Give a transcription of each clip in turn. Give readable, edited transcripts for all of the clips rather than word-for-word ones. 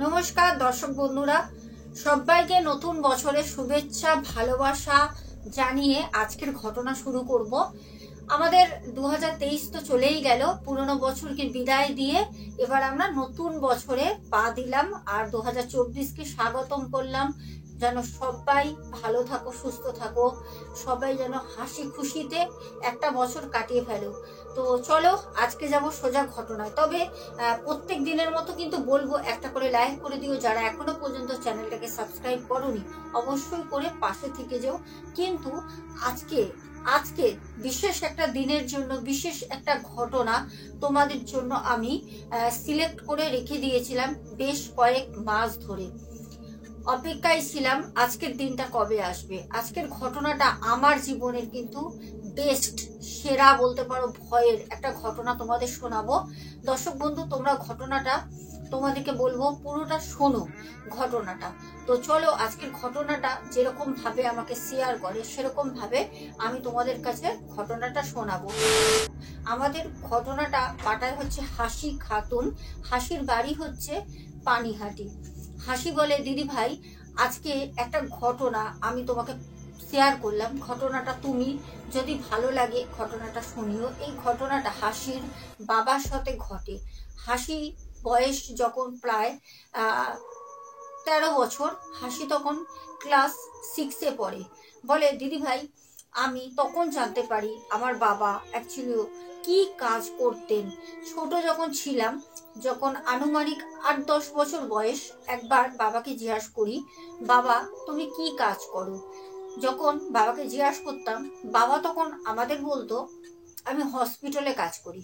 নমস্কার দর্শক বন্ধুরা, সবাইকে নতুন বছরের শুভেচ্ছা ভালোবাসা জানিয়ে আজকের ঘটনা শুরু করব। আমাদের 2023 তো চলেই গেল, পুরনো বছরকে বিদায় দিয়ে এবার আমরা নতুন বছরে পা দিলাম আর 2024কে স্বাগতম করলাম। যেন সবাই ভালো থাকো, সুস্থ থাকো, সবাই যেন হাসি খুশিতে একটা বছর কাটিয়ে ফেলো। তো চলো আজকে যাব সোজা ঘটনায়। তবে প্রত্যেক দিনের মতো কিন্তু বলবো একটা করে লাইক করে দিও, যারা এখনো পর্যন্ত চ্যানেলটাকে সাবস্ক্রাইব করোনি অবশ্যই করে পাশে থেকে যাও। কিন্তু আজকে বিশেষ একটা দিনের জন্য, বিশেষ একটা ঘটনা তোমাদের জন্য আমি সিলেক্ট করে রেখে দিয়েছিলাম। বেশ কয়েক মাস ধরে অপেক্ষায় ছিলাম আজকের দিনটা কবে আসবে। আজকের ঘটনাটা আমার জীবনের কিন্তু বেস্ট, সেরা বলতে পারো, ভয়ের একটা ঘটনা তোমাদের শোনাবো। দর্শক বন্ধু, তোমরা ঘটনাটা তোমাদেরকে বলবো পুরোটা শোনো ঘটনাটা। তো চলো আজকের ঘটনাটা যেরকম ভাবে আমাকে শেয়ার করে সেরকম ভাবে আমি তোমাদের কাছে ঘটনাটা শোনাবো। আমাদের ঘটনাটা পাঠায় হচ্ছে হাসি খাতুন। হাসির বাড়ি হচ্ছে পানিহাটি। হাসি বলে, দিদি ভাই আজকে একটা ঘটনা আমি তোমাকে শেয়ার করলাম, ঘটনাটা তুমি যদি ভালো লাগে ঘটনাটা শুনিও। এই ঘটনাটা হাসির বাবার সাথে ঘটে। হাসি বয়স যখন প্রায় 13 বছর, হাসি তখন ক্লাস 6-এ পড়ে। বলে, দিদি ভাই আমি তখন জানতে পারি আমার বাবা অ্যাকচুয়ালি কি কাজ করতেন। ছোট যখন ছিলাম, যখন আনুমানিক 8-10 বছর বয়স, একবার বাবাকে জিজ্ঞাসা করি, বাবা তুমি কি কাজ করো? যখন বাবাকে জিজ্ঞাসা করতাম, বাবা তখন আমাদের বলতো আমি হসপিটালে কাজ করি।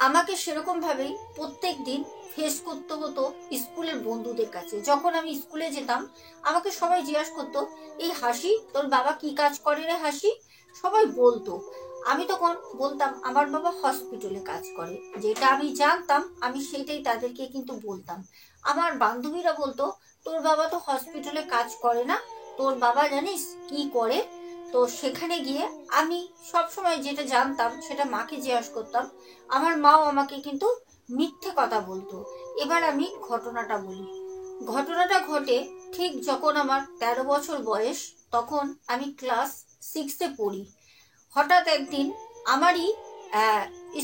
আমাকে সেরকম ভাবেই প্রত্যেক দিন ফেস করতে হতো স্কুলের বন্ধুদের কাছে। যখন আমি স্কুলে যেতাম আমাকে সবাই জিজ্ঞাসা করতো, এই হাসি তোর বাবা কি কাজ করে রে হাসি? সবাই বলতো। আমি তখন বলতাম আমার বাবা হসপিটালে কাজ করে। যেটা আমি জানতাম আমি সেটাই তাদেরকে কিন্তু বলতাম। আমার বান্ধবীরা বলতো, তোর বাবা তো হসপিটালে কাজ করে না, তোর বাবা জানিস কি করে? তো সেখানে গিয়ে আমি সবসময় যেটা জানতাম সেটা মাকে জিজ্ঞাসা করতাম। আমার মাও আমাকে কিন্তু মিথ্যে কথা বলতো। এবার আমি ঘটনাটা বলি। ঘটনাটা ঘটে ঠিক যখন আমার 13 বছর বয়স, তখন আমি ক্লাস 6-এ পড়ি। হঠাৎ একদিন আমারই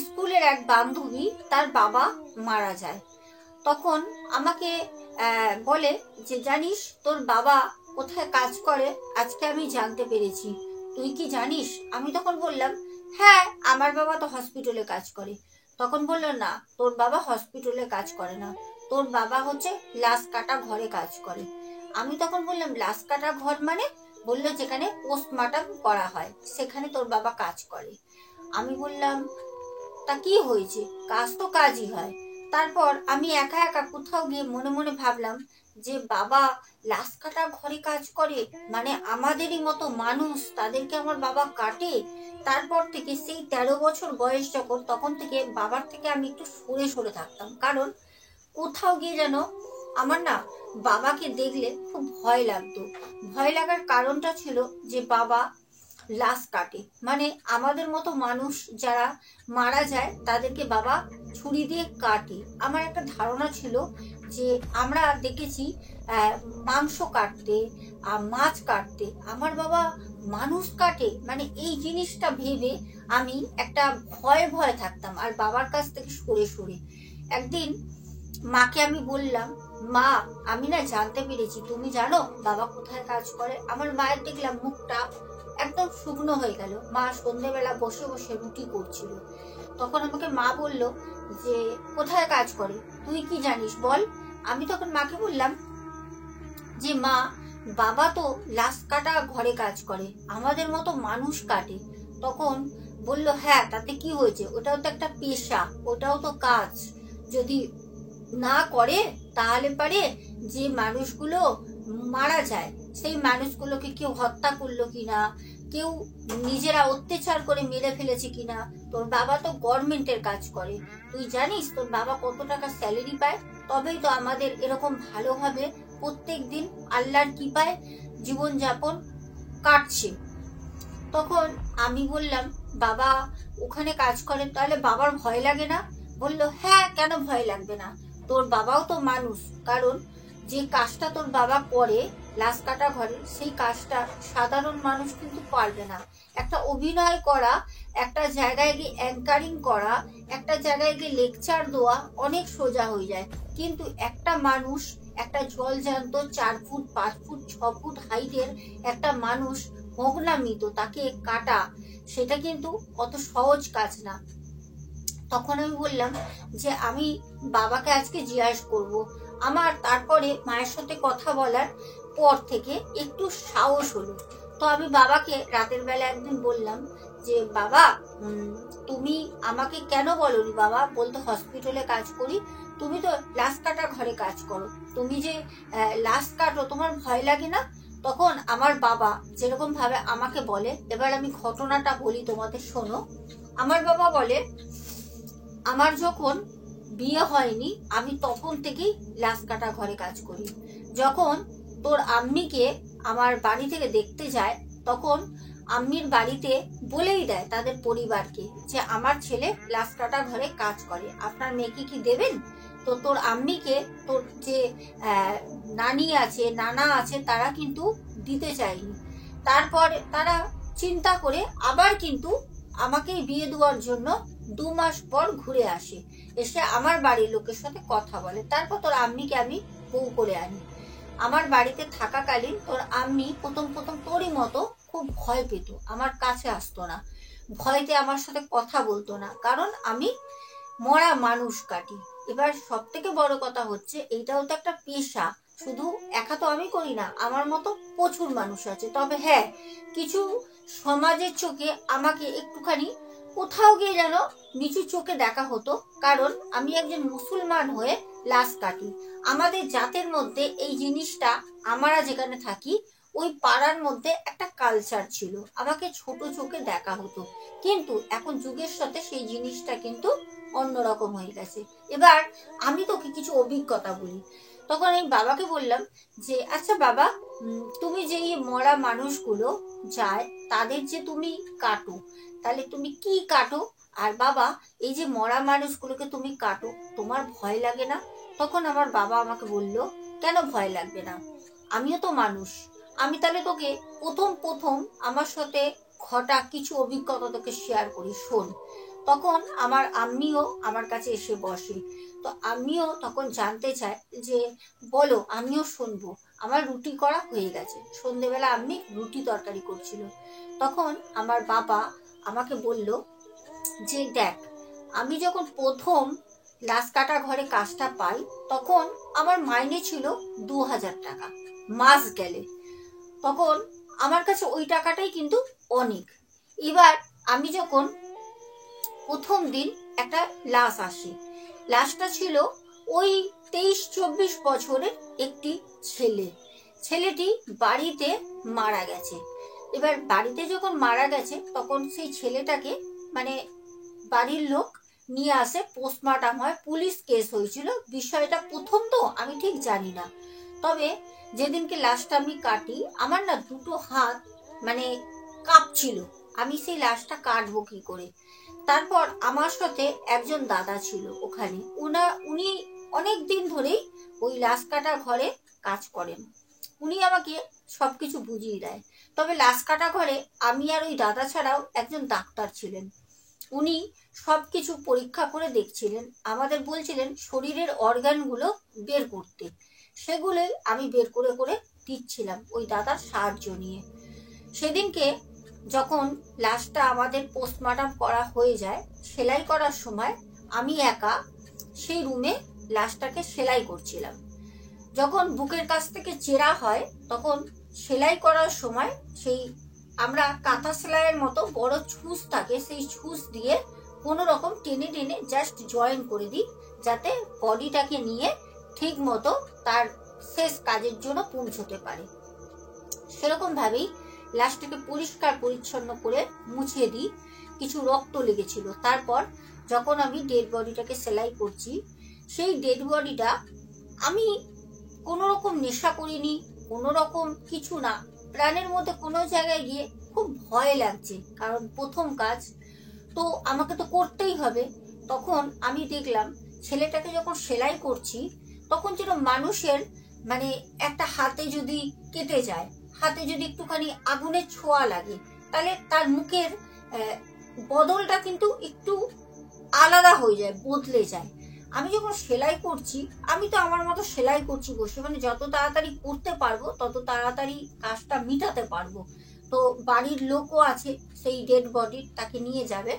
স্কুলের এক বান্ধবী, তার বাবা মারা যায়। তখন আমাকে বলে যে, জানিস তোর বাবা কোথায় কাজ করে? আজকে আমি জানতে পেরেছি, তুই কি জানিস? আমি তখন বললাম, হ্যাঁ আমার বাবা তো হসপিটালে কাজ করে। তখন বললো, না তোর বাবা হসপিটালে কাজ করে না, তোর বাবা হচ্ছে লাশ কাটা ঘরে কাজ করে। আমি তখন বললাম, লাশ কাটা ঘর মানে? বললো, যেখানে পোস্টমর্টম করা হয় সেখানে তোর বাবা কাজ করে। আমি বললাম, তা কি হয়েছে? কাজ তো কাজই হয়। তারপর আমি একা একা কোথাও গিয়ে মনে মনে ভাবলাম যে বাবা লাশ কাটা ঘরে কাজ করে, মানে আমাদেরই মতো মানুষ তাদেরকে আমার বাবা কাটে। তারপর থেকে সেই 13 বছর বয়স যখন, তখন থেকে বাবার থেকে আমি একটু সরে সরে থাকতাম। কারণ কোথাও গিয়ে যেন আমার না বাবাকে দেখলে খুব ভয় লাগতো। ভয় লাগার কারণটা ছিল যে বাবা লাশ কাটে, মানে আমাদের মতো মানুষ যারা মারা যায় তাদেরকে বাবা ছুরি দিয়ে কাটে। আমার একটা ধারণা ছিল যে আমরা দেখেছি মাংস কাটতে, মাছ কাটতে, আমার বাবা মানুষ কাটে, মানে এই জিনিসটা ভেবে আমি একটা ভয়ে ভয়ে থাকতাম আর বাবার কাছ থেকে সরে সরে। একদিন মাকে আমি বললাম, মা আমি না জানতে পেরেছি, তুমি জানো বাবা কোথায় কাজ করে? আমার মায়ের দেখলাম মুখটা একদম শুকনো হয়ে গেল। মা সন্ধ্যেবেলা বসে বসে রুটি করছিল। তখন আমাকে মা বলল যে, কোথায় কাজ করে, তুই কি জানিস বল? আমি তখন মাকে বললাম যে, মা বাবা তো লাশ কাটা ঘরে কাজ করে, আমাদের মতো মানুষ কাটে। তখন বলল, হ্যাঁ তাতে কি হয়েছে, ওটাও তো একটা পেশা, ওটাও তো কাজ। যদি না করে তাহলে পারে যে মানুষগুলো মারা যায় সেই মানুষগুলোকে কেউ হত্যা করলো কিনা, কেউ নিজেরা অত্যাচার করে মেরে ফেলেছে কিনা। তোর বাবা তো গভর্নমেন্টের কাজ করে, তুই জানিস তোর বাবা কত টাকা স্যালারি পায়? তবেই তো আমাদের এরকম ভালোভাবে প্রত্যেক দিন আল্লাহর কৃপায় জীবনযাপন কাটছে। তখন আমি বললাম, বাবা ওখানে কাজ করে, তাহলে বাবার ভয় লাগে না? বলল, হ্যাঁ কেন ভয় লাগবে না, তোর বাবাও তো মানুষ, কারণ যে কাজটা তোর বাবা করে লাশ কাটা ঘরে, সেই কাজটা সাধারণ মানুষ কিন্তু পারবে না। একটা অভিনয় করা, একটা জায়গায় গিয়ে অ্যাঙ্কারিং করা, একটা জায়গায় গিয়ে লেকচার দেওয়া অনেক সোজা হয়ে যায়, কিন্তু একটা মানুষ, একটা জলজ্যান্ত 4 ফুট 5 ফুট 6 ফুট হাইটের একটা মানুষ ভগ্নামৃত, তাকে কাটা, সেটা কিন্তু অত সহজ কাজ না। তখন আমি বললাম যে আমি বাবাকে আজকে জিজ্ঞাসা করব। আমার তারপরে মায়ের সাথে কথা বলার পর থেকে একটু সাহস হলো। তো আমি বাবাকে রাতের বেলা একদিন বললাম যে বাবা, তুমি আমাকে কেন বলোনি বাবা? বলতো হসপিটালে কাজ করি, তুমি তো লাশ কাটা ঘরে কাজ করো, তুমি যে লাশ কাটো, তোমার ভয় লাগে না? তখন আমার বাবা যেরকম ভাবে আমাকে বলে, এবার আমি ঘটনাটা বলি তোমাদের, শোনো। আমার বাবা বলে, আমার যখন বিয়ে হয়নি আমি তখন থেকেই লাশ কাটা ঘরে কাজ করি। যখন তোর আম্মিকে আমার বাড়ি থেকে দেখতে যায়, তখন আম্মির বাড়িতে বলেই দেয় তাদের পরিবারকে যে আমার ছেলে লাশ কাটা ঘরে কাজ করে, আপনার মেয়েকে কি দেবেন? তো তোর আম্মিকে তোর যে নানি আছে, নানা আছে, তারা কিন্তু দিতে চায়নি। তারপর তারা চিন্তা করে আবার কিন্তু আমাকে বিয়ে দেওয়ার জন্য 2 মাস পর ঘুরে আসে, এসে আমার বাড়ির লোকের সাথে কথা বলে। তারপর তোর আম্মিকে আমি বউ করে আনি। আমার বাড়িতে থাকাকালীন তোর আম্মি প্রথম তোরই মতো খুব ভয় পেত, আমার কাছে আসতো না, ভয়তে আমার সাথে কথা বলতো না, কারণ আমি মরা মানুষ কাটি। এবার সব থেকে বড় কথা হচ্ছে, এইটাও তো একটা পেশা, শুধু একা তো আমি করি না, আমার মতো প্রচুর মানুষ আছে। তবে হ্যাঁ, কিছু সমাজের চোখে আমাকে একটুখানি কোথাও গিয়ে যেন নিচু চোখে দেখা হতো, কারণ আমি একজন মুসলমান হয়ে লাশ কাটি। আমাদের জাতের মধ্যে এই জিনিসটা, আমরা যেখানে থাকি ওই পাড়ার মধ্যে একটা কালচার ছিল, আমাকে ছোট চোখে দেখা হতো। কিন্তু এখন যুগের সাথে সেই জিনিসটা কিন্তু অন্যরকম হয়ে গেছে। এবার আমি তোকে কিছু অভিজ্ঞতা বলি। তখন আমি বাবাকে বললাম যে আচ্ছা বাবা, তুমি যে এই মরা মানুষগুলো যায় তাদের যে তুমি কাটো, তাহলে তুমি কি কাটো? আর বাবা, এই যে মরা মানুষগুলোকে তুমি কাটো, তোমার ভয় লাগে না? তখন আমার বাবা আমাকে বলল, কেন ভয় লাগবে না, আমিও তো মানুষ। আমি তাহলে তোকে প্রথম আমার সাথে ঘটা কিছু অভিজ্ঞতা তোকে শেয়ার করি, শোন। তখন আমার আম্মিও আমার কাছে এসে বসে। তো আম্মিও তখন জানতে চায় যে বলো, আমিও শুনবো। আমার রুটি করা হয়ে গেছে, সন্ধেবেলা আম্মি রুটি তরকারি করছিল। তখন আমার বাবা আমাকে বলল যে দেখ, আমি যখন প্রথম লাশ কাটা ঘরে কাজটা পাই, তখন আমার মাইনে ছিল 2000 টাকা মাস গেলে। তখন আমার কাছে ওই টাকাটাই কিন্তু অনেক। এবার আমি যখন প্রথম দিন একটা লাশ আসে, লাশটা ছিল ওই 23-24 বছরের একটি ছেলে। ছেলেটি বাড়িতে মারা গেছে। এবার বাড়িতে যখন মারা গেছে, তখন সেই ছেলেটাকে মানে বাড়ির লোক নিয়ে আসে, পোস্টমর্টম হয়, পুলিশ কেস হয়েছিল। বিষয়টা প্রথম তো আমি ঠিক জানি না, তবে যেদিনকে লাশটা আমি কাটি, আমার না দুটো হাত মানে কাঁপছিল, আমি সেই লাশটা কাটবো কি করে। তারপর আমার সাথে একজন দাদা ছিল ওখানে, উনি অনেক দিন ধরেই ওই লাশ কাটা ঘরে কাজ করেন। উনি আমাকে সবকিছু বুঝিয়ে দেয়। তবে লাশ কাটা ঘরে আমি আর ওই দাদা ছাড়াও একজন ডাক্তার ছিলেন। উনি সবকিছু পরীক্ষা করে দেখছিলেন, আমাদের বলছিলেন শরীরের অর্গানগুলো বের করতে। সেগুলোই আমি বের করে করে দিচ্ছিলাম ওই দাদার সাহায্য নিয়ে। সেদিনকে যখন লাশটা আমাদের পোস্টমর্টম করা হয়ে যায়, সেলাই করার সময় আমি একা সেই রুমে লাশটাকে সেলাই করছিলাম। যখন বুকের কাছ থেকে চেরা হয়, তখন সেলাই করার সময় সেই আমরা কাঁথা সেলাইয়ের মতো বড় ছুঁচ থাকে, সেই ছুঁচ দিয়ে কোনো রকম টেনে টেনে জাস্ট জয়েন করে দিই, যাতে বডিটাকে নিয়ে ঠিক মতো তার শেষ কাজের জন্য পৌঁছতে পারে। সেরকম ভাবেই লাশটাকে পরিষ্কার পরিচ্ছন্ন করে মুছিয়ে দিই। কিছু রক্ত লেগেছিল। তারপর যখন আমি ডেড বডিটাকে সেলাই করছি, সেই ডেড বডিটা আমি কোনো রকম নেশা করিনি, কোনো রকম কিছু না, প্রাণের মধ্যে কোনো জায়গায় গিয়ে খুব ভয় লাগছে, কারণ প্রথম কাজ তো আমাকে তো করতেই হবে। তখন আমি দেখলাম ছেলেটাকে যখন সেলাই করছি তখন যেন মানুষের মানে একটা হাতে যদি কেটে যায়, হাতে যদি একটুখানি আগুনের ছোঁয়া লাগে, তাহলে তার মুখের বদলটা কিন্তু একটু আলাদা হয়ে যায়, বদলে যায়। আমি যখন সেলাই করছি, আমি তো আমার মতো সেলাই করছি বসে, মানে যত তাড়াতাড়ি করতে পারবো তত তাড়াতাড়ি কাজটা মিটাতে পারবো। তো বাড়ির লোকও আছে, সেই ডেড বডি তাকে নিয়ে যাবে।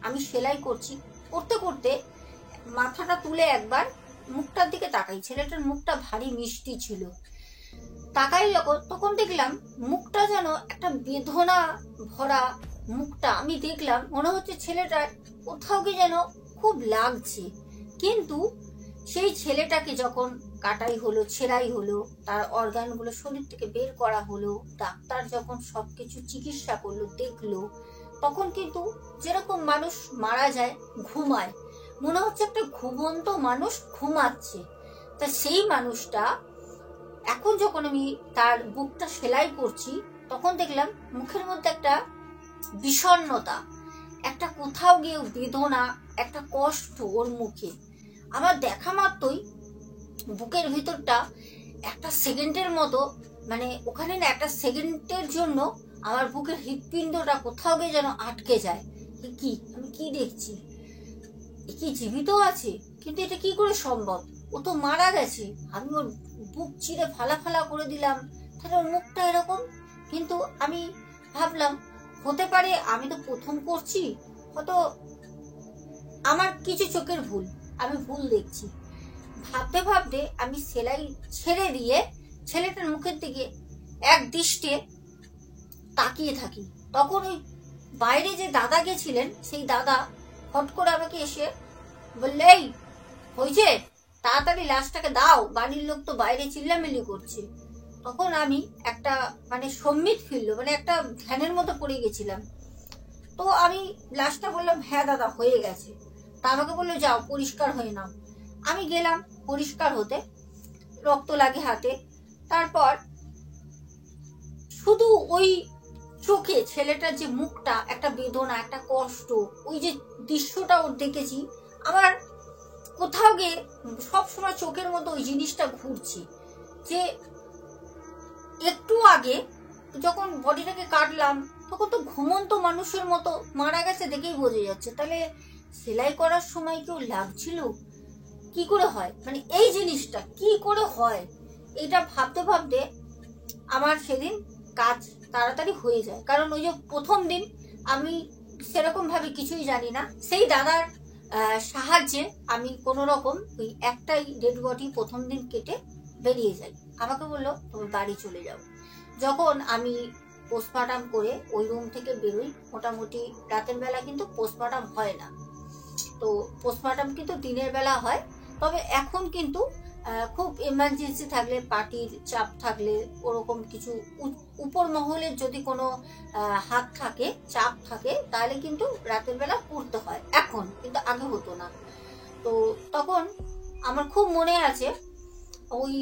আমি সেলাই করছি, করতে করতে মাথাটা তুলে একবার মুখটার দিকে তাকাই, ছেলেটার মুখটা ভারী মিষ্টি ছিল। তাকাই যখন, তখন দেখলাম মুখটা যেন একটা বেদনা ভরা মুখটা আমি দেখলাম, মনে হচ্ছে ছেলেটার কোথাও কি যেন খুব লাগছে। কিন্তু সেই ছেলেটাকে যখন কাটাই হলো, ছেঁড়াই হলো, তার অর্গানগুলো শরীর থেকে বের করা হলো, ডাক্তার যখন সবকিছু চিকিৎসা করলো, দেখলো, তখন কিন্তু যেরকম মানুষ মারা যায় ঘুমায়, মনে হচ্ছে একটা ঘুমন্ত মানুষ ঘুমাচ্ছে। তা সেই মানুষটা এখন যখন আমি তার বুকটা সেলাই করছি, তখন দেখলাম মুখের মধ্যে একটা বিষণ্ণতা, একটা কোথাও গিয়ে বেদনা, একটা কষ্ট ওর মুখে। আমার দেখা মাত্রই বুকের ভিতরটা একটা সেকেন্ডের মতো, মানে ওখানে না একটা সেকেন্ডের জন্য আমার বুকের হৃৎপিণ্ডটা কোথাও গিয়ে যেন আটকে যায়। কি আমি কি দেখছি, কি জীবিত আছে? কিন্তু এটা কি করে সম্ভব? ও তো মারা গেছে। আমি ওর বুক চিরে ফালা ফালা করে দিলাম, তাহলে ওর মুখটা এরকম। কিন্তু আমি ভাবলাম হতে পারে আমি তো প্রথম করছি, হয়তো আমার কিছু চোখের ভুল, আমি ভুল দেখছি। ভাবতে ভাবতে আমি সেলাই ছেড়ে দিয়ে ছেলেটার মুখের দিকে এক দৃষ্টে তাকিয়ে থাকি। তখন ওই বাইরে যে দাদা গেছিলেন, সেই দাদা হট করে আমাকে এসে বললে, এই হয়েছে, তাড়াতাড়ি লাশটাকে দাও, বাড়ির লোক তো বাইরে চিল্লামিল্লি করছে। তখন আমি একটা মানে সম্মিত ফিরলো, মানে একটা ধ্যানের মতো পড়ে গেছিলাম। তো আমি লাশটা বললাম, হ্যাঁ দাদা হয়ে গেছে। তা আমাকে বললো, যাও পরিষ্কার হয়ে নাও। আমি গেলাম পরিষ্কার হতে, রক্ত লাগে হাতে। তারপর শুধু ওই চোখে ছেলেটার যে মুখটা, একটা বেদনা, একটা কষ্ট, ওই যে দৃশ্যটা ওর দেখেছি, আমার কোথাও গিয়ে সবসময় চোখের মতো ওই জিনিসটা ঘুরছে যে একটু আগে যখন বডিটাকে কাটলাম তখন তো ঘুমন্ত মানুষের মতো মারা গেছে, দেখেই বোঝা যাচ্ছে। তাহলে সেলাই করার সময় কেউ লাগছিল, কি করে হয়, মানে এই জিনিসটা কি করে হয়, এটা ভাবতে ভাবতে আমার সেদিন কাজ তাড়াতাড়ি হয়ে যায়। কারণ ওই যে প্রথম দিন আমি সেরকম ভাবে কিছুই জানি না, সেই দাদার সাহায্যে আমি কোনো রকম ওই একটাই ডেড বডি প্রথম দিন কেটে বেরিয়ে যাই। আমাকে বললো তুমি বাড়ি চলে যাও। যখন আমি পোস্টমর্টম করে ওই রুম থেকে বেরোই, মোটামুটি রাতের বেলা কিন্তু পোস্টমর্টম হয় না, তো পোস্টমর্টম কিন্তু দিনের বেলা হয়। তবে এখন কিন্তু খুব এমার্জেন্সি থাকলে, পার্টির চাপ থাকলে, ওরকম কিছু উপর মহলের যদি কোনো হাত থাকে, চাপ থাকে, তাহলে কিন্তু রাতের বেলা করতে হয় এখন, কিন্তু আগে হতো না। তো তখন আমার খুব মনে আছে, ওই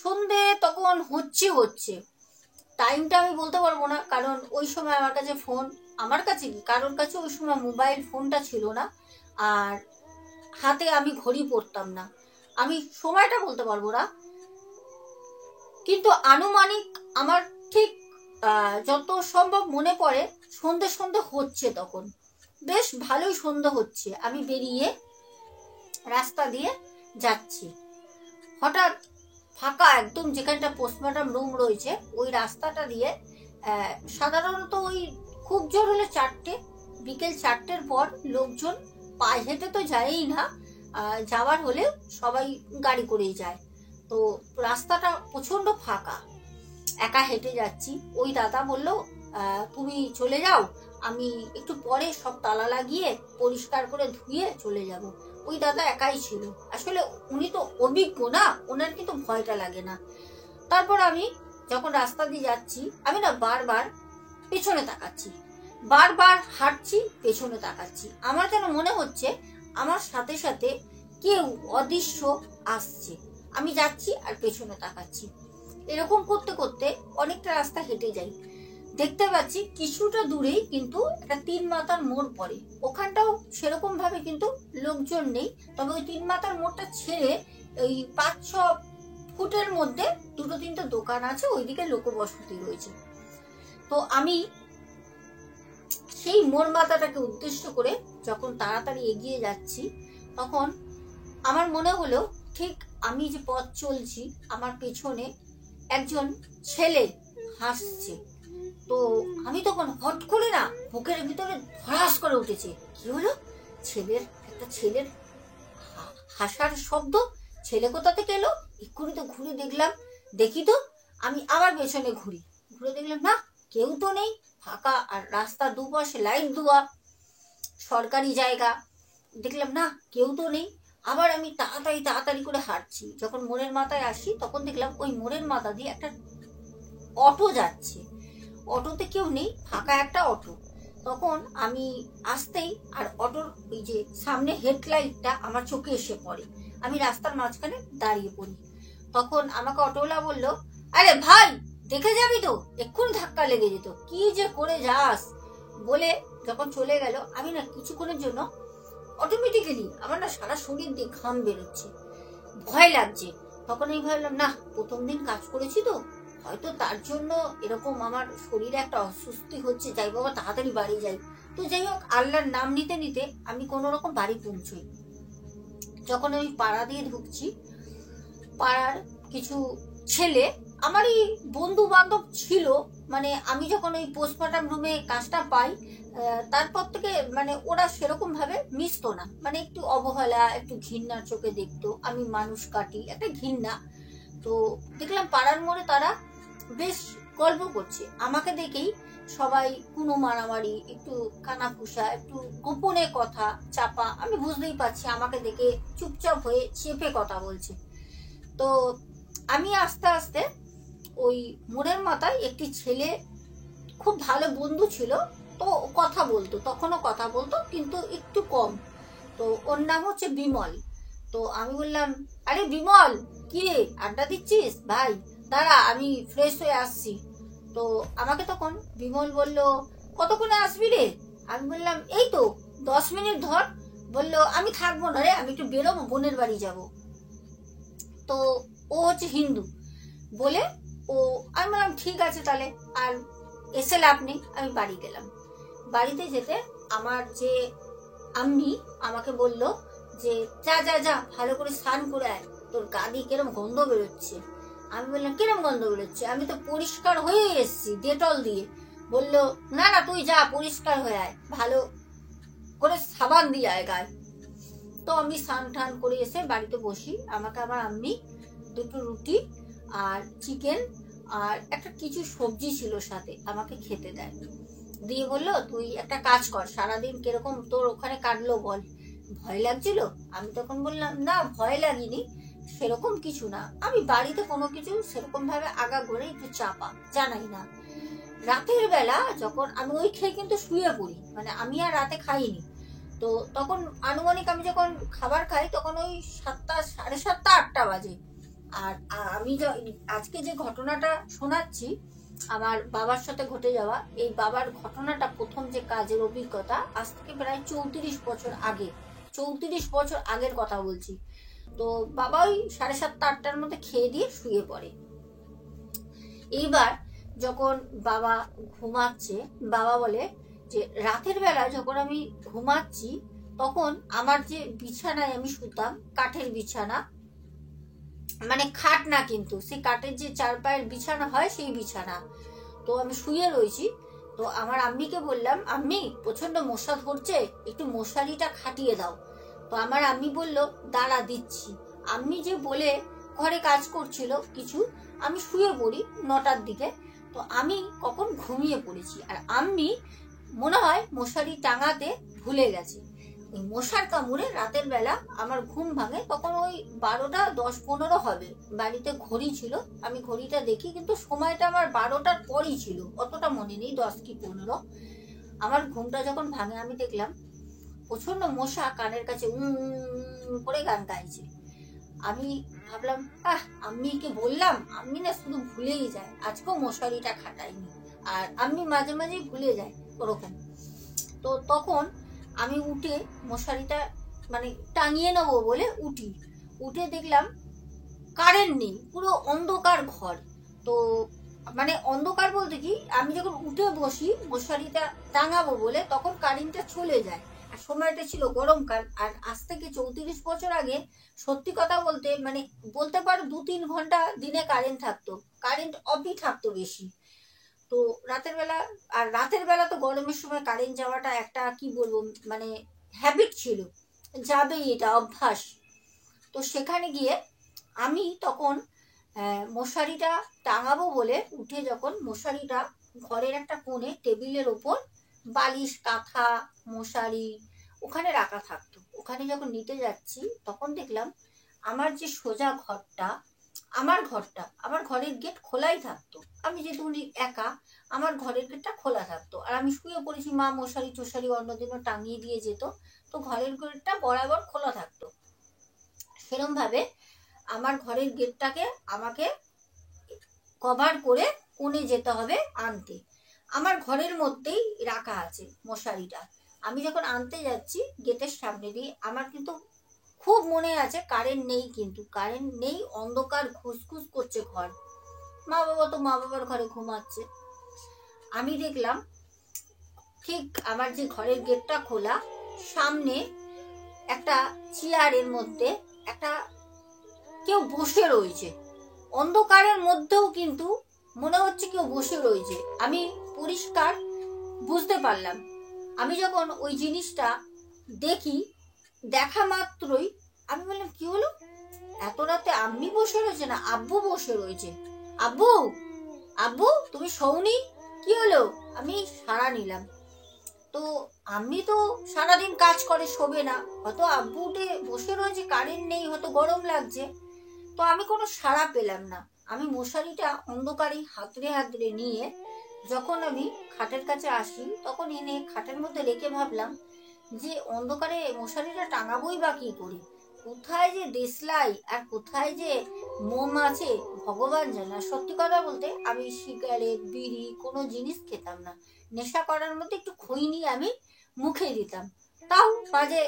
সন্ধে তখন হচ্ছে টাইমটা আমি বলতে পারবো না, কারণ ওই সময় আমার কাছে ফোন, আমার কাছে কি কারোর কাছে ওই সময় মোবাইল ফোনটা ছিল না, আর হাতে আমি ঘড়ি পরতাম না, আমি সময়টা বলতে পারবো না। কিন্তু আনুমানিক আমার ঠিক যত সম্ভব মনে পড়ে সন্ধে সন্ধে হচ্ছে, তখন বেশ ভালোই সন্ধে হচ্ছে। আমি বেরিয়ে রাস্তা দিয়ে যাচ্ছি, হঠাৎ ফাঁকা একদম, যেখানটা পোস্টমর্টম রুম রয়েছে ওই রাস্তাটা দিয়ে সাধারণত ওই খুব জোর হলে 4টে, বিকেল 4টের পর লোকজন পায়ে হেঁটে তো যায়ই না, যাওয়ার হলে সবাই গাড়ি করেই যায়। তো রাস্তাটা প্রচন্ড ফাঁকা, একা হেঁটে যাচ্ছি। ওই দাদা বললো তুমি চলে যাও, আমি একটু পরে সব তালা লাগিয়ে পরিষ্কার করে ধুয়ে চলে যাব। ওই দাদা একাই ছিল, আসলে উনি তো অভিজ্ঞ না, ওনার কিন্তু ভয়টা লাগে না। তারপর আমি যখন রাস্তা দিয়ে যাচ্ছি, আমি না বারবার পেছনে তাকাচ্ছি, বারবার হাঁটছি, পেছনে তাকাচ্ছি। আমার যেন মনে হচ্ছে আমার সাথে সাথে কেউ অদৃশ্য আসছে, আমি যাচ্ছি আর পেছনে তাকাচ্ছি। এরকম করতে করতে অনেকটা রাস্তা হেঁটে যাই, দেখতে পাচ্ছি কিছুটা দূরেই কিন্তু একটা 3 মাথার মোড় পড়ে, ওখানটাও সেরকম ভাবে কিন্তু লোকজন নেই, তবে ওই 3 মাথার মোড়টা ছেড়ে ওই 5-6 ফুটের মধ্যে 2-3টে দোকান আছে, ওইদিকে লোকবসতি রয়েছে। তো আমি সেই মোড় মাথাটাকে উদ্দেশ্য করে যখন তাড়াতাড়ি এগিয়ে যাচ্ছি, তখন আমার মনে হলো ঠিক আমি যে পথ চলছি আমার পেছনে একজন ছেলে হাসছে। তো আমি তখন হট করে না বুকের ভিতরে ধরাস করে উঠেছে, কি হলো, একটা ছেলের হাসার শব্দ, ছেলে কোথা থেকে এলো, এক্ষুনি তো ঘুরে দেখলাম, দেখি তো আমি আবার পেছনে ঘুরে দেখলাম না কেউ তো নেই, ফাঁকা, আর রাস্তার দুপাশে লাইট দেওয়া, সরকারি জায়গা, দেখলাম না কেউ তো নেই। আবার আমি তাড়াতাড়ি করে হাঁটছি, যখন মোড়ের মাথায় আসি তখন দেখলাম ওই মোড়ের মাথা দিয়ে একটা অটো যাচ্ছে, অটোতে কেউ নেই, ফাঁকা একটা অটো। তখন আমি আসতেই আর অটোর ওই যে সামনে হেডলাইটটা আমার চোখে এসে পড়ে, আমি রাস্তার মাঝখানে দাঁড়িয়ে পড়ি। তখন আমাকে অটোওয়ালা বলল, আরে ভাই দেখে যাবি তো, এক্ষুনি ধাক্কা লেগে যেত, কি যে করে যাস, বলে যখন চলে গেল আমি না কিছুক্ষণের জন্য অটোমেটিক্যালি আমার না সারা শরীর দিয়ে ঘাম বেরোচ্ছে, ভয় লাগছে। তখন আমি ভাবলাম না প্রথম দিন কাজ করেছি তো, হয়তো তার জন্য এরকম আমার শরীরে একটা অস্বস্তি হচ্ছে, যাই বাবা তাড়াতাড়ি বাড়ি যাই। তো যাই হোক, আল্লাহর নাম নিতে নিতে আমি কোনো রকম বাড়ি পৌঁছই। যখন আমি পাড়া দিয়ে ঢুকছি, পাড়ার কিছু ছেলে আমারই বন্ধু বান্ধব ছিল, মানে আমি যখন ওই পোস্টমর্টম রুমে কাজটা পাই তারপর থেকে মানে ওরা সেরকম ভাবে মিশতো না, মানে একটু অবহেলা, একটু ঘৃণার চোখে দেখতো, আমি মানুষ কাটি, একটা ঘৃণা। তো দেখলাম পাড়ার মোড়ে তারা বেশ গল্প করছে, আমাকে দেখেই সবাই কোনো মারামারি, একটু কানাফুসা, একটু গোপনে কথা চাপা, আমি বুঝতেই পারছি আমাকে দেখে চুপচাপ হয়ে চেপে কথা বলছে। তো আমি আস্তে আস্তে ওই মোড়ের মাথায় একটি ছেলে, খুব ভালো বন্ধু ছিল, তো কথা বলতো, তখনও কথা বলতো কিন্তু একটু কম। তো ওর নাম হচ্ছে বিমল। তো আমি বললাম, আরে বিমল কি রে আড্ডা দিচ্ছিস ভাই, দাঁড়া আমি ফ্রেশ হয়ে আসছি। তো আমাকে তখন বিমল বলল, কতক্ষণে আসবি রে? আমি বললাম এই তো 10 মিনিট ধর। বলল আমি থাকবো না রে, আমি একটু বেরোবো, বোনের বাড়ি যাব। তো ও হচ্ছে হিন্দু বলে আমি বললাম ঠিক আছে তাহলে আর এসে লাভ নেই, আমি বাড়ি গেলাম। বাড়িতে যেতে আমার যে আম্মি আমাকে বলল যে যা যা যা ভালো করে স্নান করে আয়, তোর গা দিয়ে কিরম গন্ধ বেরোচ্ছে। আমি বললাম কিরম গন্ধ বেরোচ্ছে, আমি তো পরিষ্কার হয়ে এসেছি ডেটল দিয়ে। বলল না না তুই যা পরিষ্কার হয়ে আয়, ভালো করে সাবান দিয়ে আয় গায়ে। তো আমি স্নান টান করে এসে বাড়িতে বসি, আমাকে আমার আম্মি 2টো রুটি আর চিকেন আর একটা কিছু সবজি ছিল সাথে আমাকে খেতে দেয়, দিয়ে বললো তুই একটা কাজ কর, সারাদিন কিরকম তোর ওখানে কাটলো বল। ভয় লাগছিল, আমি তখন বললাম না ভয় লাগেনি, সেরকম কিছু না, আমি বাড়িতে কোনো কিছু সেরকম ভাবে আগা ঘরে একটু চাপা জানাই না। রাতের বেলা যখন আমি ওই খেয়ে কিন্তু শুয়ে পড়ি, মানে আমি আর রাতে খাইনি। তো তখন আনুমানিক আমি যখন খাবার খাই তখন ওই 7টা, 7:30, 8টা বাজে। আর আমি আজকে যে ঘটনাটা শোনাচ্ছি আমার বাবার সাথে ঘটে যাওয়া, এই বাবার ঘটনাটা প্রথম যে কাজের অভিজ্ঞতা আজ থেকে প্রায় 34 বছর আগে, 34 বছর আগের কথা বলছি। তো বাবা ওই 7:30, 8টার মধ্যে খেয়ে দিয়ে শুয়ে পড়ে। এইবার যখন বাবা ঘুমাচ্ছে, বাবা বলে যে রাতের বেলা যখন আমি ঘুমাচ্ছি তখন আমার যে বিছানায় আমি শুতাম, কাঠের বিছানা, মানে খাট না কিন্তু সেই কাঠের যে 4 পায়ের বিছানা হয় সেই বিছানা, তো আমি শুয়ে রয়েছি। তো আমার আম্মিকে বললাম আম্মি প্রচন্ড মশা ধরছে, একটু মশারিটা খাটিয়ে দাও। তো আমার আম্মি বলল দাঁড়া দিচ্ছি। আম্মি যে বলে ঘরে কাজ করছিল কিছু, আমি শুয়ে পড়ি 9টার দিকে। তো আমি কখন ঘুমিয়ে পড়েছি, আর আম্মি মনে হয় মশারি টাঙাতে ভুলে গেছে। ওই মশার কামড়ে রাতের বেলা আমার ঘুম ভাঙে, তখন ওই 12টা 10-15 হবে। বাড়িতে ঘড়ি ছিল, আমি ঘড়িটা দেখি কিন্তু সময়টা আমার 12টার পরই ছিল, অতটা মনে নেই 10 কি 15। আমার ঘুমটা যখন ভাঙে আমি দেখলাম প্রচন্ড মশা কানের কাছে করে গান গাইছে। আমি ভাবলাম আম্মিকে বললাম, আম্মি না শুধু ভুলেই যায়, আজকেও মশারিটা খাটাইনি। আর আমি মাঝে মাঝে ভুলে যাই ওরকম। তো তখন আমি উঠে মশারিটা মানে টাঙিয়ে নেবো বলে উঠে দেখলাম কারেন্ট নেই, পুরো অন্ধকার ঘর। তো মানে অন্ধকার বলতে কি, আমি যখন উঠে বসি মশারিটা টাঙাবো বলে তখন কারেন্টটা চলে যায়। আর সময়টা ছিল গরমকাল, আর আজ থেকে 34 বছর আগে সত্যি কথা বলতে মানে বলতে পারো 2-3 ঘন্টা দিনে কারেন্ট থাকতো, কারেন্ট অফই থাকতো বেশি। তো রাতের বেলা তো গরমের সময় কারেন্ট যাওয়াটা একটা কি বলবো মানে হ্যাবিট ছিল, যাবেই, এটা অভ্যাস। তো সেখানে গিয়ে আমি তখন মশারিটা টাঙাবো বলে উঠে যখন মশারিটা ঘরের একটা কোণে টেবিলের ওপর বালিশ কাঁথা মশারি ওখানে রাখা থাকতো, ওখানে যখন নিতে যাচ্ছি তখন দেখলাম আমার যে সোজা ঘরটা, আমার ঘরের গেট খোলাই থাকতো। আমি যেহেতু একা, আমার ঘরের গেটটা খোলা থাকতো, আর আমি শুয়ে পড়েছি, মা মশারি টশারি অন্যদিনও টাঙিয়ে দিয়ে যেত, তো ঘরের গেটটা বরাবর খোলা থাকতো। সেরকম ভাবে আমার ঘরের গেটটাকে আমাকে কভার করে কোণে যেতে হবে আনতে। আমার ঘরের মধ্যেই রাখা আছে মশারিটা। আমি যখন আনতে যাচ্ছি গেটের সামনে দিয়ে, আমার কিন্তু খুব মনে আছে কারেন্ট নেই, কিন্তু কারেন্ট নেই, অন্ধকার ঘুসঘুস করছে ঘর। মা বাবার ঘরে ঘুমাচ্ছে। আমি দেখলাম ঠিক আমার যে ঘরের গেটটা খোলা, সামনে একটা চেয়ারের মধ্যে একটা কেউ বসে রয়েছে, অন্ধকারের মধ্যেও কিন্তু মনে হচ্ছে কেউ বসে রয়েছে, আমি পরিষ্কার বুঝতে পারলাম। আমি যখন ওই জিনিসটা দেখা মাত্রই আমি বললাম কি হলো, এত রাতে আম্মি বসে রয়েছে না আব্বু বসে রয়েছে, আব্বু আব্বু তুমি শোওনি, কি হলো? আমি সাড়া নিলাম। তো আম্মি তো সারাদিন কাজ করে, শোবে না, হয়তো আব্বু উঠে বসে রয়েছে, কারেন্ট নেই, হয়তো গরম লাগছে। তো আমি কোনো সাড়া পেলাম না। আমি মশারিটা অন্ধকারে হাতড়ে নিয়ে যখন আমি খাটের কাছে আসি, তখন এনে খাটের মধ্যে রেখে ভাবলাম যে অন্ধকারে মশারিটা টাঙাবোই বা কি করে, কোথায় যে দেশলাই আর কোথায় যে মোম আছে ভগবান জানে। সত্যি কথা বলতে আমি সিগারেট বিড়ি কোনো জিনিস খেতাম না, নেশা করার মধ্যে একটু খৈনি আমি মুখে দিতাম, তাও মাঝে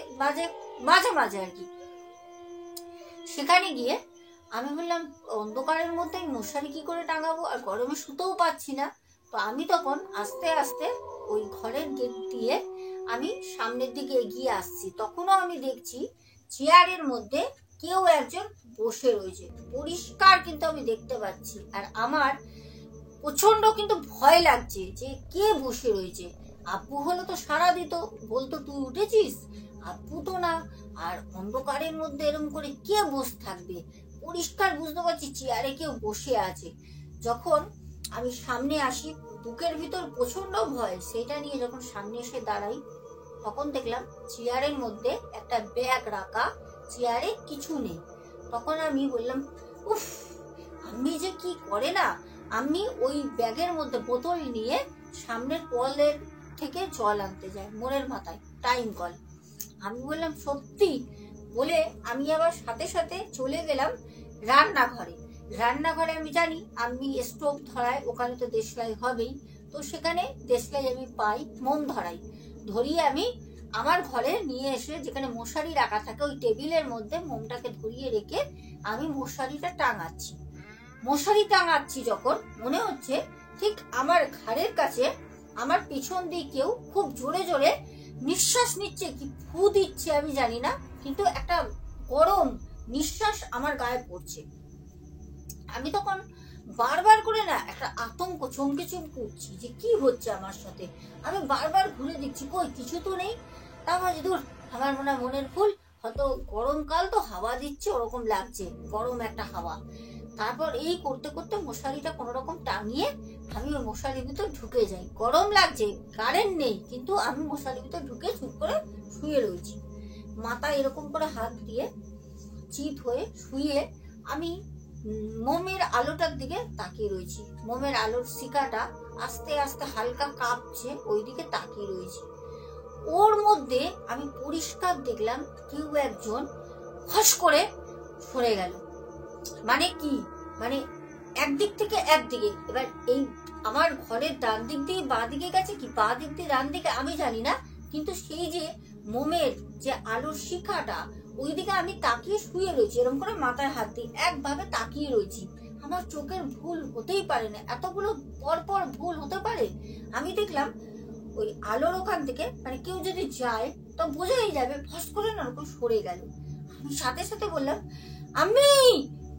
মাঝে আর কি। সেখানে গিয়ে আমি বললাম অন্ধকারের মধ্যে মশারি কি করে টাঙাবো, আর গরমে শুতেও পাচ্ছি না। তো আমি তখন আস্তে আস্তে ওই ঘরের গেট দিয়ে আমি সামনের দিকে এগিয়ে আসছি, তখনও আমি দেখছি চেয়ারের মধ্যে কেউ একজন বসে রয়েছে, পরিষ্কার কিন্তু আমি দেখতে পাচ্ছি। আর আমার প্রচন্ড কিন্তু ভয় লাগছে যে কে বসে রয়েছে। আব্বু হলো তো সাড়া দিত, বলতো তুই উঠেছিস, আব্বু তো না। আর অন্ধকারের মধ্যে এরকম করে কে বসে থাকবে, পরিষ্কার বুঝতে পারছি চেয়ারে কেউ বসে আছে। যখন আমি সামনে আসি, বুকের ভিতর প্রচন্ড ভয়, সেটা নিয়ে যখন সামনে এসে দাঁড়াই, তখন দেখলাম চেয়ারের মধ্যে একটা ব্যাগ রাখা, চেয়ারে কিছু নেই। তখন আমি বললাম উফ, আম্মি যে কি করে না, আমি ওই ব্যাগের মধ্যে বোতল নিয়ে সামনের কলের থেকে জল আনতে যাই, মোড়ের মাথায় টাইম কল। আমি বললাম সত্যি বলে আমি আবার সাথে সাথে চলে গেলাম রান্নাঘরে। আমি জানি আমি স্টোভ ধরাই, ওখানে তো দেশলাই হবেই, তো সেখানে দেশলাই আমি পাই, মোম ধরিয়ে আমি আমার ঘরে নিয়ে এসে যেখানে মশারি রাখা থাকে ওই টেবিলের মধ্যে মোমটাকে ধরিয়ে রেখে আমি মশারি টাঙাচ্ছি যখন মনে হচ্ছে ঠিক আমার ঘাড়ের কাছে আমার পিছন দিয়ে কেউ খুব জোরে জোরে নিঃশ্বাস নিচ্ছে, কি ফু দিচ্ছে আমি জানি না, কিন্তু একটা গরম নিঃশ্বাস আমার গায়ে পড়ছে। আমি তখন বারবার করে না একটা আতঙ্ক চমকে উঠছি যে কি হচ্ছে আমার সাথে। আমি বারবার ঘুরে দেখছি কই কিছু তো নেই। তারপর দূর, আমার মনের ভুল, হয়তো গরমকাল তো হাওয়া দিচ্ছে ওরকম লাগছে, গরম একটা হাওয়া। তারপর এই করতে করতে মশারিটা কোনো রকম টাঙিয়ে আমি ওই মশারির ভিতর ঢুকে যাই। গরম লাগছে, কারেন্ট নেই, কিন্তু আমি মশারির ভিতর ঢুকে চুপ করে শুয়ে রয়েছি, মাথা এরকম করে হাত দিয়ে চিত হয়ে শুয়ে আমি মোমের আলোটার দিকে তাকিয়ে রয়েছি। মোমের আলোর শিখাটা আস্তে আস্তে হালকা কাঁপছে, ওই দিকে তাকিয়ে রয়েছি। ওর মধ্যে আমি পরিষ্কার দেখলাম কেউ একজন ফস করে সরে গেল। মানে কি, মানে একদিক থেকে একদিকে, এবার এই আমার ঘরের ডান দিক দিয়ে বাঁ দিকে গেছে কি বাঁ দিক দিয়ে ডান দিকে আমি জানি না, কিন্তু সেই যে মোমের যে আলোর শিখাটা ওইদিকে আমি তাকিয়ে শুয়ে রয়েছি, এরকম করে মাথায় হাত দিয়ে একভাবে তাকিয়ে রয়েছি। আমার চোখের ভুল হতেই পারে না, এতগুলো পরপর ভুল হতে পারে। আমি দেখলাম ওই আলোর ওখান থেকে মানে কেউ যদি যায় তো বোঝাই যাবে, ফস করে না ওরকম সরে গেল। আমি সাথে সাথে বললাম আমি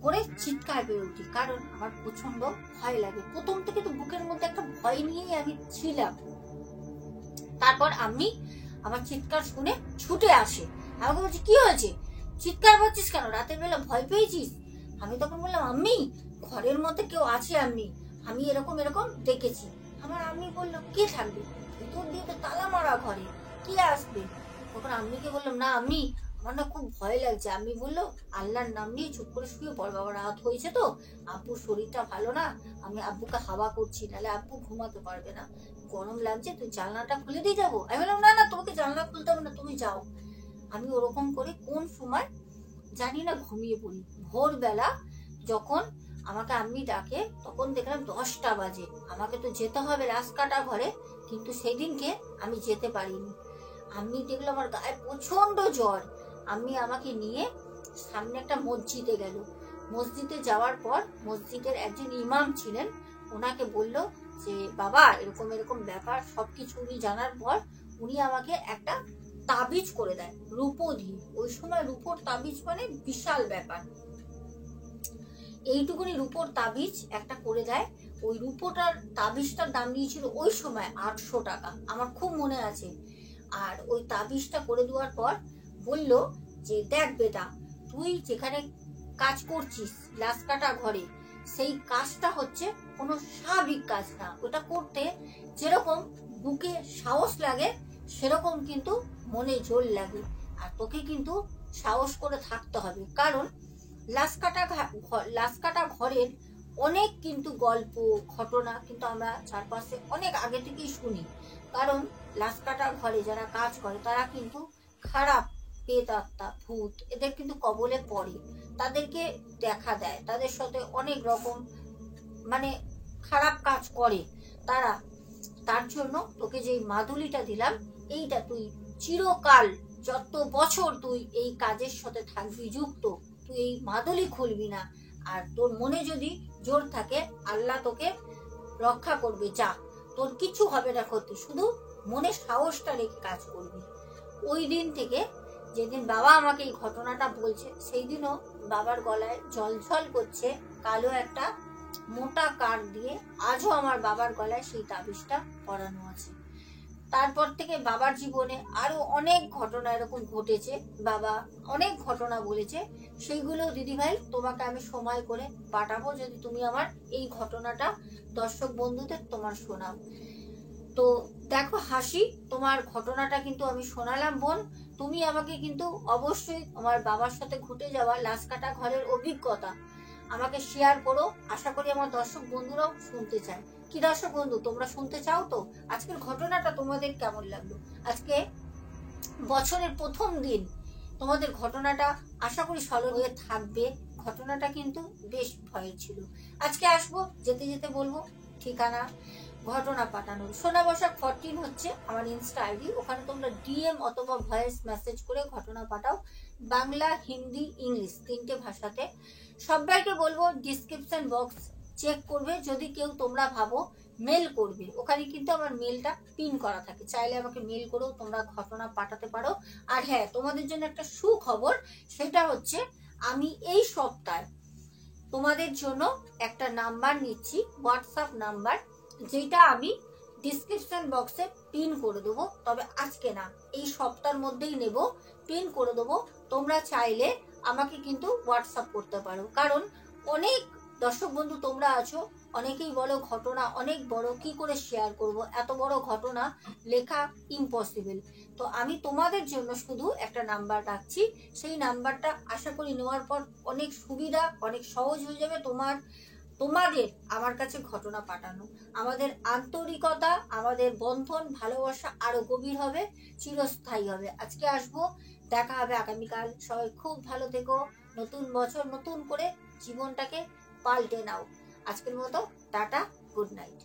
করে চিৎকার করে উঠি, কারণ আমার প্রচন্ড ভয় লাগে। প্রথম থেকে তো বুকের মধ্যে একটা ভয় নিয়েই আমি ছিলাম। তারপর আমি আমার চিৎকার শুনে ছুটে আসে, আমাকে বলছে কি হয়েছে, চিৎকার করছিস কেন, রাতের বেলা ভয় পেয়েছিস? আমি তখন বললাম আমি ঘরের মধ্যে কেউ আছে, আমি এরকম এরকম দেখেছি। আমার আম্মি বললো কে থাকবে, ভিতর দিয়ে তো তালা মারা ঘরে, কে আসবে? তখন আম্মিকে বললাম না আমি আমার না খুব ভয় লাগছে। আমি বললো আল্লাহর নাম নিয়ে চুপ করে শুয়ে পড়, বাবা রাত হয়েছে তো, আব্বুর শরীরটা ভালো না, আমি আব্বুকে হাওয়া করছি, নাহলে আব্বু ঘুমাতে পারবে না, গরম লাগছে, তুই জানলাটা খুলে দিয়ে যাবো? আমি বললাম না না তোমাকে জানলা খুলতে হবে না, তুমি যাও। আমি ওরকম করে কোন সময় জানি না ঘুমিয়ে পড়ি। ভোরবেলা যখন আমাকে আম্মি ডাকে তখন দেখলাম 10টা বাজে। আমাকে তো যেতে হবে রাস্কাটা ঘরে, কিন্তু সেদিনকে আমি যেতে পারিনি। আম্মি দেখলো আমার গায়ে প্রচন্ড জ্বর, আম্মি আমাকে নিয়ে সামনে একটা মসজিদে গেল। মসজিদে যাওয়ার পর মসজিদের একজন ইমাম ছিলেন, ওনাকে বলল যে বাবা এরকম এরকম ব্যাপার, সবকিছু উনি জানার পর উনি আমাকে একটা তাবিজ করে দেয় রূপো দিয়ে। ওই সময় রূপোর তাবিজ মানে বিশাল ব্যাপার। এইটুকুনি রূপোর তাবিজ একটা করে দেয়। ওই রূপোটার তাবিজটার দাম নিয়েছিল ওই সময় 800 টাকা, আমার খুব মনে আছে। আর ওই তাবিজটা করে দেওয়ার পর বলল যে দেখ বেটা, তুই যেখানে কাজ করছিস লাশকাটা ঘরে, সেই কাজটা হচ্ছে কোনো স্বাভাবিক কাজ না। ওটা করতে যেরকম বুকে সাহস লাগে সেরকম কিন্তু মনে জোর লাগে। আর তোকে কিন্তু সাহস করে থাকতে হবে, কারণ লাশকাটা ঘরের অনেক কিন্তু গল্প ঘটনা কিন্তু আমরা চারপাশে অনেক আগে থেকেই শুনি। কারণ লাশকাটা ঘরে যারা কাজ করে তারা কিন্তু খারাপ পেট আত্মা ভূত এদের কিন্তু কবলে পড়ে, তাদেরকে দেখা দেয়, তাদের সাথে অনেক রকম মানে খারাপ কাজ করে তারা। তার জন্য তোকে যে মাদুলিটা দিলাম, এইটা তুই চিরকাল যত বছর তুই এই কাজের সাথে থাকবি যুক্ত, তুই এই মাদুলি খুলবি না। আর তোর মনে যদি জোর থাকে আল্লাহ তোকে রক্ষা করবে, যা তোর কিছু হবে না ক্ষতি, শুধু মনে সাহসটা রেখে কাজ করবি। ওই দিন থেকে যেদিন বাবা আমাকে এই ঘটনাটা বলছে সেই দিনও বাবার গলায় জলঝল করছে কালো একটা মোটা কাঠ দিয়ে, আজও আমার বাবার গলায় সেই তাবিজটা পরানো আছে। তারপর থেকে বাবার জীবনে আরো অনেক ঘটনা এরকম ঘটেছে, বাবা অনেক ঘটনা বলেছে, সেইগুলো দিদিভাই তোমাকে আমি সময় করে পাঠাবো, যদি তুমি আমার এই ঘটনাটা দর্শক বন্ধুদের তোমার শোনাও। তো দেখো হাসি, তোমার ঘটনাটা কিন্তু আমি শোনালাম বোন, তুমি আমাকে কিন্তু অবশ্যই আমার বাবার সাথে ঘটে যাওয়া লাশকাটা ঘরের অভিজ্ঞতা আমাকে শেয়ার করো। আশা করি আমার দর্শক বন্ধুরাও শুনতে চায়। কি দর্শক বন্ধু তোমরা শুনতে চাও তো? আজকের ঘটনাটা তোমাদের কেমন লাগলো? আজকে বছরের প্রথম দিন তোমাদের ঘটনাটা আশা করি স্মরণীয় থাকবে। ঘটনাটা কিন্তু বেশ ভয়ের ছিল। আজকে আসবো, যেতে যেতে বলবো ঠিকানা ঘটনা পাঠানোর। সোনা বসাক 14 হচ্ছে আমার ইনস্টা আইডি, ওখানে তোমরা ডিএম অথবা ভয়েস মেসেজ করে ঘটনা পাঠাও, বাংলা হিন্দি ইংলিশ 3টে ভাষাতে। সবাইকে বলবো ডিসক্রিপশন বক্স চেক করবে, যদি কেউ তোমরা ভাবো মেল করবে, ওখানে কিন্তু আমার মেলটা পিন করা থাকে, চাইলে আমাকে মেল করেও তোমরা ঘটনা পাঠাতে পারো। আর হ্যাঁ, তোমাদের জন্য একটা সুখবর, সেটা হচ্ছে আমি এই সপ্তাহে তোমাদের জন্য একটা নাম্বার নিচ্ছি, হোয়াটসঅ্যাপ নাম্বার, যেটা আমি ডিসক্রিপশন বক্সে পিন করে দেবো। তবে আজকে না, এই সপ্তাহের মধ্যেই নেব, পিন করে দেবো। তোমরা চাইলে আমাকে কিন্তু হোয়াটসঅ্যাপ করতে পারো, কারণ অনেক দর্শক বন্ধু তোমরা আছো, অনেকেই বলো ঘটনা অনেক বড়, কি করে শেয়ার করব, এত বড় ঘটনা লেখা ইম্পসিবল। তো আমি তোমাদের জন্য শুধু একটা নাম্বার রাখছি, সেই নাম্বারটা আশা করি নেওয়ার পর অনেক সুবিধা, অনেক সহজ হয়ে যাবে তোমাদের আমার কাছে ঘটনা পাঠানো। আমাদের আন্তরিকতা, আমাদের বন্ধন, ভালোবাসা আরো গভীর হবে, চিরস্থায়ী হবে। আজকে আসবো, দেখা হবে আগামীকাল। সবাই খুব ভালো থেকো, নতুন বছর নতুন করে জীবনটাকে পাল্টে নাও। আজকের মতো টাটা, গুড নাইট।